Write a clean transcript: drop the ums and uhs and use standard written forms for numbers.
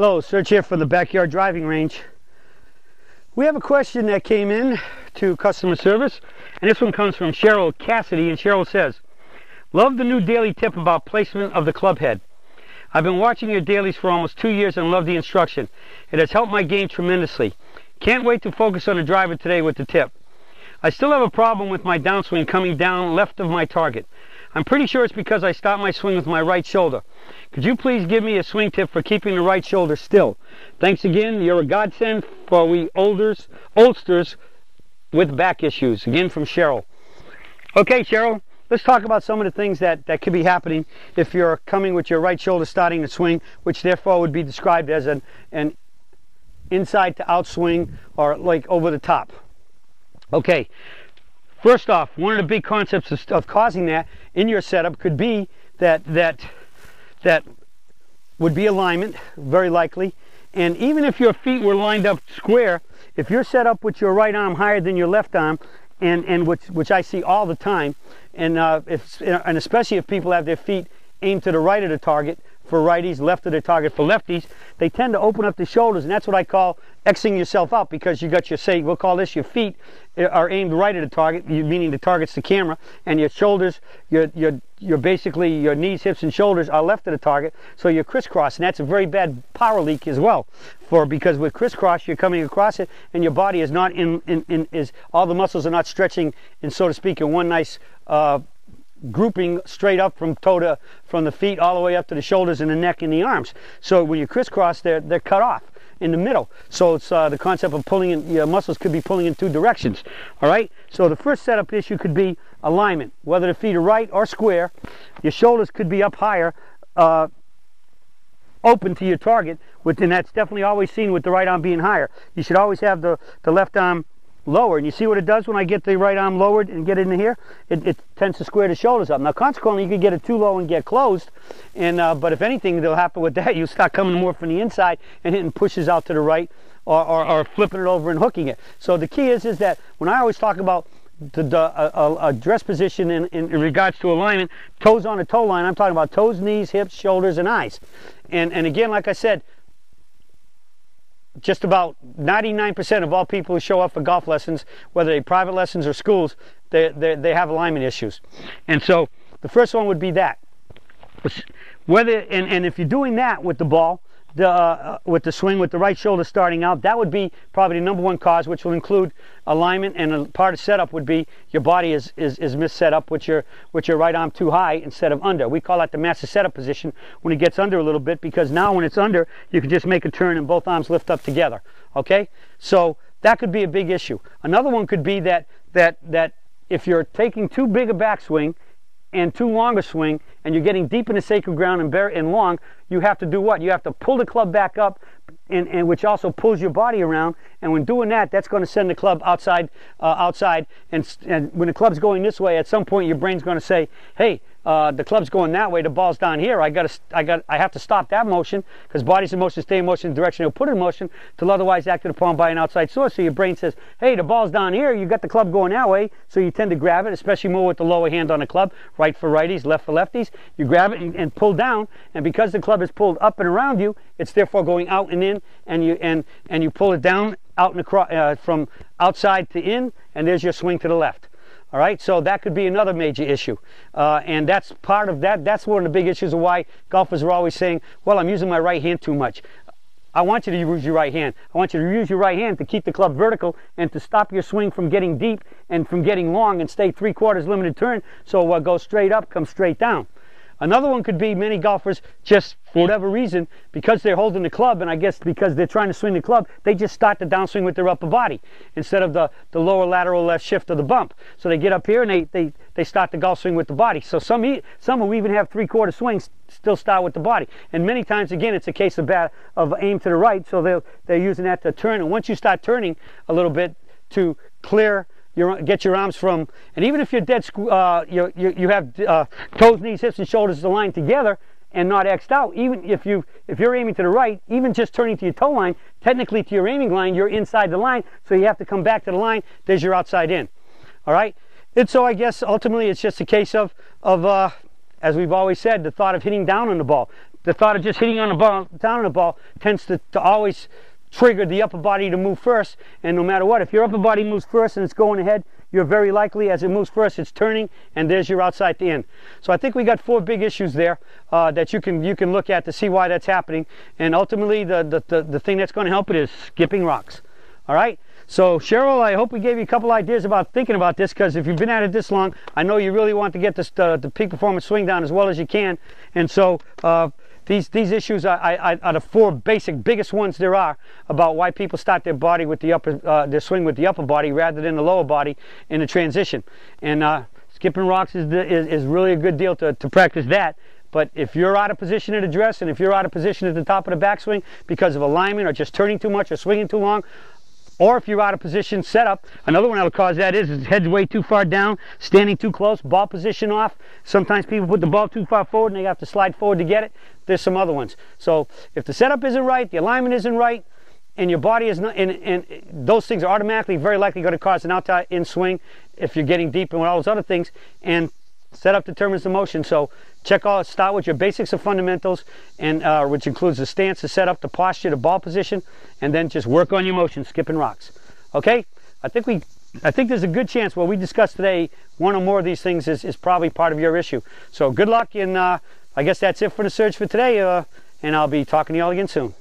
Hello, Serge here from the Backyard Driving Range. We have a question that came in to customer service, and this one comes from Cheryl Cassidy, and Cheryl says, "Love the new daily tip about placement of the club head. I've been watching your dailies for almost 2 years and love the instruction. It has helped my game tremendously. Can't wait to focus on the driver today with the tip. I still have a problem with my downswing coming down left of my target. I'm pretty sure it's because I start my swing with my right shoulder. Could you please give me a swing tip for keeping the right shoulder still? Thanks again. You're a godsend for we oldsters with back issues." Again from Cheryl. Okay, Cheryl, let's talk about some of the things that could be happening if you're coming with your right shoulder starting the swing, which therefore would be described as an inside to out swing or like over the top. Okay. First off, one of the big concepts of causing that in your setup could be that would be alignment, very likely. And even if your feet were lined up square, if you're set up with your right arm higher than your left arm, and which I see all the time, and especially if people have their feet aimed to the right of the target for righties, left of the target for lefties, they tend to open up the shoulders, and that's what I call Xing yourself out, because you got your, say, we'll call this your feet are aimed right at the target, meaning the target's the camera, and your shoulders, you're basically, your knees, hips, and shoulders are left of the target, so you're crisscross, and that's a very bad power leak as well, because with crisscross, you're coming across it, and your body is not all the muscles are not stretching, and so to speak, in one nice grouping straight up from the feet all the way up to the shoulders and the neck and the arms. So when you crisscross, they're cut off in the middle. So it's the concept of pulling in, your muscles could be pulling in two directions. All right. So the first setup issue could be alignment, whether the feet are right or square. Your shoulders could be up higher, open to your target, and that's definitely always seen with the right arm being higher. You should always have the left arm lower, and you see what it does when I get the right arm lowered and get into here? It tends to square the shoulders up. Now consequently you could get it too low and get closed, and but if anything that'll happen with that, you start coming more from the inside and hitting pushes out to the right, or flipping it over and hooking it. So the key is that when I always talk about a dress position in regards to alignment, toes on a toe line, I'm talking about toes, knees, hips, shoulders, and eyes. And again, like I said, just about 99% of all people who show up for golf lessons, whether they're private lessons or schools, they have alignment issues. And so the first one would be that. And if you're doing that with the ball, with the swing, with the right shoulder starting out, that would be probably the number one cause, which will include alignment, and a part of setup would be your body is mis-set up with your right arm too high instead of under. We call that the master setup position when it gets under a little bit, because now when it's under, you can just make a turn and both arms lift up together. Okay, so that could be a big issue. Another one could be that if you're taking too big a backswing and too long a swing, and you're getting deep in the sacred ground and long, you have to do what? You have to pull the club back up, and which also pulls your body around. And when doing that, that's going to send the club outside. And when the club's going this way, at some point your brain's going to say, "Hey, the club's going that way. The ball's down here. I have to stop that motion, because body's in motion, stay in motion, the direction it'll put in motion, till otherwise acted upon by an outside source." So your brain says, "Hey, the ball's down here. You got the club going that way." So you tend to grab it, especially more with the lower hand on the club, right for righties, left for lefties. You grab it and pull down, and because the club is pulled up and around you, it's therefore going out and in, and you pull it down out and across, from outside to in, and there's your swing to the left. All right, so that could be another major issue, and that's part of that. That's one of the big issues of why golfers are always saying, "Well, I'm using my right hand too much." I want you to use your right hand. I want you to use your right hand to keep the club vertical and to stop your swing from getting deep and from getting long and stay 3/4 limited turn, so go straight up, come straight down. Another one could be many golfers, just for whatever reason, because they're holding the club, and I guess because they're trying to swing the club, they just start the downswing with their upper body instead of the lower lateral left shift of the bump. So they get up here and they start the golf swing with the body. So some who even have 3/4 swings still start with the body. And many times, again, it's a case of aim to the right, so they're using that to turn. And once you start turning a little bit to clear, get your arms from, and even if you're dead, you have toes, knees, hips, and shoulders aligned together and not X'd out. Even if you're aiming to the right, even just turning to your toe line, technically to your aiming line, you're inside the line, so you have to come back to the line. There's your outside in. All right. And so I guess ultimately it's just a case of as we've always said, the thought of hitting down on the ball. the thought of just hitting on the ball, down on the ball, tends to always trigger the upper body to move first. And no matter what, if your upper body moves first and it's going ahead, you're very likely, as it moves first, it's turning, and there's your outside the in. So I think we got 4 big issues there that you can look at to see why that's happening. And ultimately, the thing that's going to help it is skipping rocks. All right. So Cheryl, I hope we gave you a couple ideas about thinking about this, because if you've been at it this long, I know you really want to get this the peak performance swing down as well as you can. And so these issues are the 4 biggest ones there are about why people start their body with the their swing with the upper body rather than the lower body in the transition. And skipping rocks is really a good deal to practice that. But if you're out of position at address, and if you're out of position at the top of the backswing because of alignment or just turning too much or swinging too long, or if you're out of position setup, another one that'll cause that is head's way too far down, standing too close, ball position off. Sometimes people put the ball too far forward and they have to slide forward to get it. There's some other ones. So if the setup isn't right, the alignment isn't right, and your body is not, and those things are automatically very likely going to cause an outside in swing if you're getting deep and all those other things. And setup determines the motion. So start with your basics of fundamentals, and which includes the stance, the setup, the posture, the ball position, and then just work on your motion, skipping rocks. Okay? I think there's a good chance what we discussed today, one or more of these things is probably part of your issue. So good luck, and I guess that's it for the Surge for today, and I'll be talking to you all again soon.